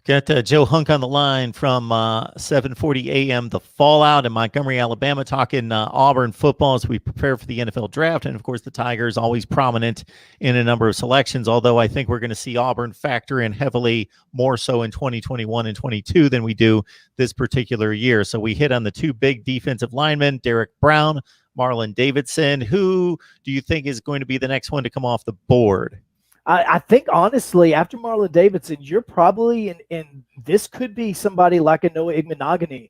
Got Joe Hunk on the line from 7:40 a.m. The Fallout in Montgomery, Alabama, talking Auburn football as we prepare for the NFL draft. And, of course, the Tigers always prominent in a number of selections, although I think we're going to see Auburn factor in heavily more so in 2021 and 22 than we do this particular year. So we hit on the two big defensive linemen, Derek Brown, Marlon Davidson. Who do you think is going to be the next one to come off the board? I think, honestly, after Marlon Davidson, you're probably in this could be somebody like a Noah Igbenogany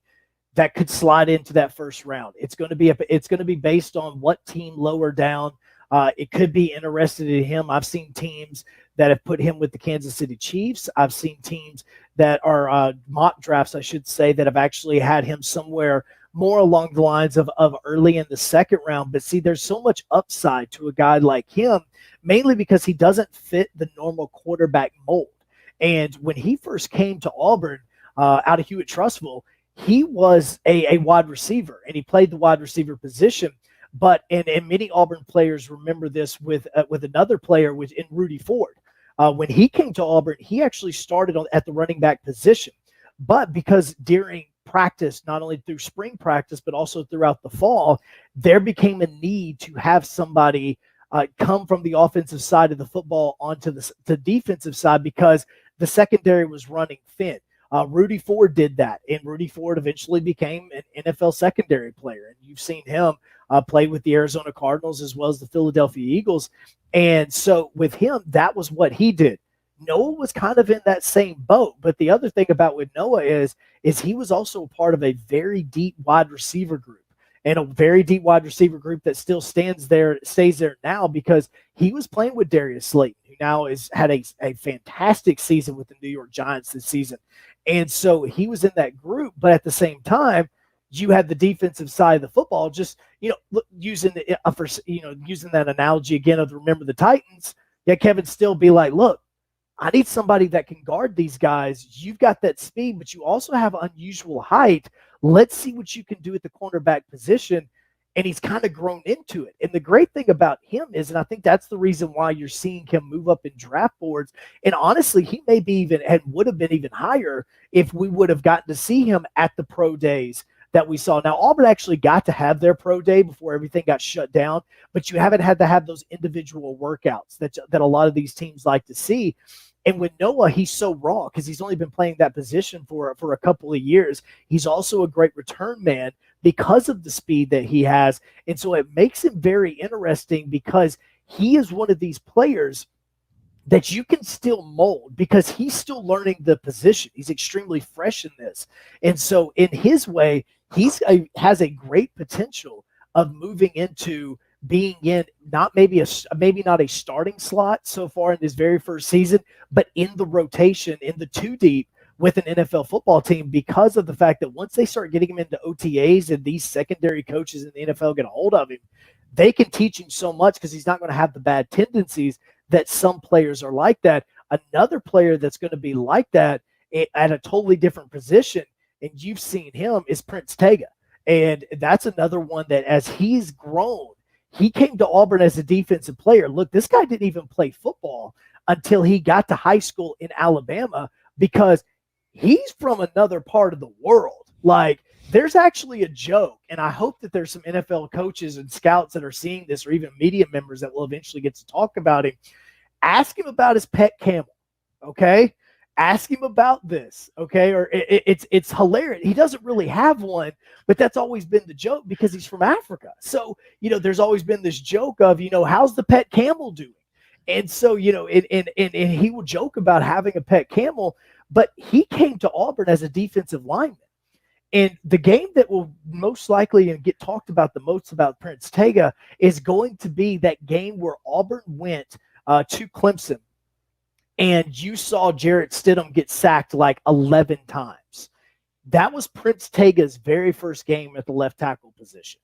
that could slide into that first round. It's going to be based on what team lower down. It could be interested in him. I've seen teams that have put him with the Kansas City Chiefs. I've seen teams that are mock drafts, I should say, that have actually had him somewhere more along the lines of early in the second round. But see, there's so much upside to a guy like him, mainly because he doesn't fit the normal quarterback mold. And when he first came to Auburn out of Hewitt-Trussville, he was a wide receiver, and he played the wide receiver position. But and many Auburn players remember this with another player in Rudy Ford. When he came to Auburn, he actually started at the running back position. But because during practice, not only through spring practice, but also throughout the fall, there became a need to have somebody come from the offensive side of the football onto the defensive side because the secondary was running thin. Rudy Ford did that, and Rudy Ford eventually became an NFL secondary player. And you've seen him play with the Arizona Cardinals as well as the Philadelphia Eagles. And so with him, that was what he did. Noah was kind of in that same boat. But the other thing about with Noah is he was also a part of a very deep wide receiver group, and a very deep wide receiver group that still stays there now, because he was playing with Darius Slayton, who now had a fantastic season with the New York Giants this season. And so he was in that group, but at the same time, you had the defensive side of the football. Just using that analogy again of remember the Titans. Yeah, Kevin still be like, look, I need somebody that can guard these guys. You've got that speed, but you also have unusual height. Let's see what you can do at the cornerback position. And he's kind of grown into it. And the great thing about him is, and I think that's the reason why you're seeing him move up in draft boards. And honestly, he may be would have been even higher if we would have gotten to see him at the pro days that we saw. Now, Auburn actually got to have their pro day before everything got shut down, but you haven't had to have those individual workouts that a lot of these teams like to see. And with Noah, he's so raw because he's only been playing that position for a couple of years. He's also a great return man because of the speed that he has. And so it makes him very interesting because he is one of these players that you can still mold because he's still learning the position. He's extremely fresh in this. And so in his way, has a great potential of moving into being in maybe not a starting slot so far in this very first season, but in the rotation, in the two deep with an NFL football team, because of the fact that once they start getting him into OTAs and these secondary coaches in the NFL get a hold of him, they can teach him so much because he's not going to have the bad tendencies that some players are like that. Another player that's going to be like that at a totally different position, and you've seen him, is Prince Tega. And that's another one that as he's grown, he came to Auburn as a defensive player. Look, this guy didn't even play football until he got to high school in Alabama because he's from another part of the world. Like, there's actually a joke, and I hope that there's some NFL coaches and scouts that are seeing this, or even media members that will eventually get to talk about him. Ask him about his pet camel, okay? Ask him about this, okay? Or it's hilarious. He doesn't really have one, but that's always been the joke because he's from Africa. So, there's always been this joke of, how's the pet camel doing? And so, and he will joke about having a pet camel, but he came to Auburn as a defensive lineman. And the game that will most likely get talked about the most about Prince Tega is going to be that game where Auburn went to Clemson, and you saw Jarrett Stidham get sacked like 11 times. That was Prince Tega's very first game at the left tackle position.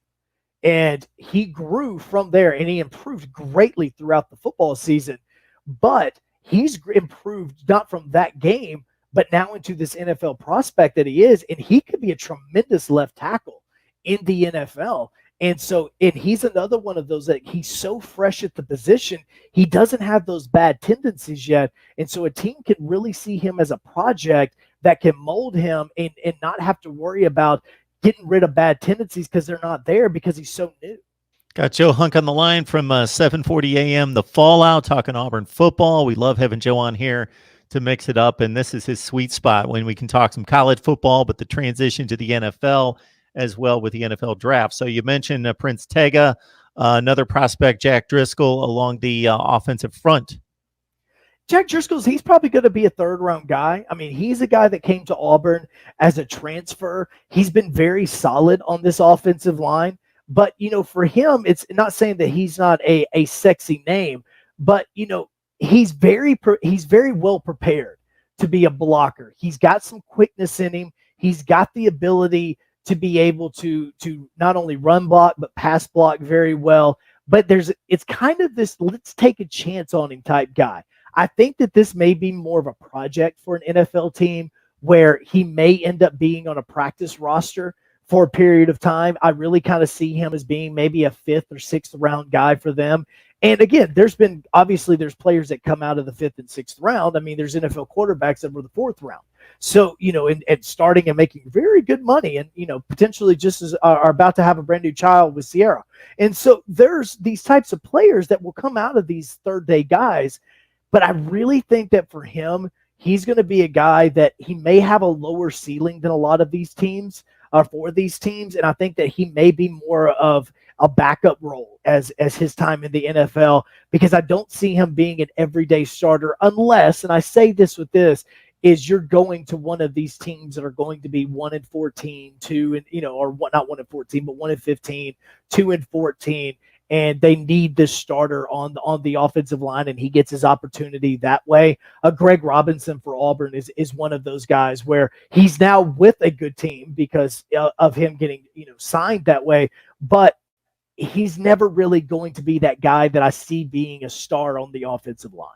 And he grew from there, and he improved greatly throughout the football season. But he's improved not from that game, but now into this NFL prospect that he is, and he could be a tremendous left tackle in the NFL. And he's another one of those that he's so fresh at the position, he doesn't have those bad tendencies yet. And so a team can really see him as a project that can mold him and not have to worry about getting rid of bad tendencies because they're not there because he's so new. Got Joe Hunk on the line from 7:40 a.m. The Fallout, talking Auburn football. We love having Joe on here to mix it up, and this is his sweet spot when we can talk some college football, but the transition to the NFL as well with the NFL draft. So you mentioned Prince Tega, another prospect, Jack Driscoll, along the offensive front. Jack Driscoll's, he's probably going to be a third-round guy. I mean, he's a guy that came to Auburn as a transfer. He's been very solid on this offensive line. But, for him, it's not saying that he's not a sexy name, but, he's very well prepared to be a blocker. He's got some quickness in him. He's got the ability to be able to not only run block, but pass block very well. But it's kind of this let's take a chance on him type guy. I think that this may be more of a project for an NFL team where he may end up being on a practice roster for a period of time. I really kind of see him as being maybe a 5th or 6th round guy for them. And again, there's players that come out of the 5th and 6th round. I mean, there's NFL quarterbacks that were the 4th round. So, and starting and making very good money and, potentially just are about to have a brand new child with Sierra. And so there's these types of players that will come out of these third-day guys. But I really think that for him, he's going to be a guy that he may have a lower ceiling than a lot of these teams for these teams. And I think that he may be more of a backup role as his time in the NFL, because I don't see him being an everyday starter unless, and I say this with this, is you're going to one of these teams that are going to be 1-14, or not 1-14, but 1-15, 2-14. And they need this starter on the offensive line, and he gets his opportunity that way. Greg Robinson for Auburn is one of those guys where he's now with a good team because of him getting signed that way, but he's never really going to be that guy that I see being a star on the offensive line.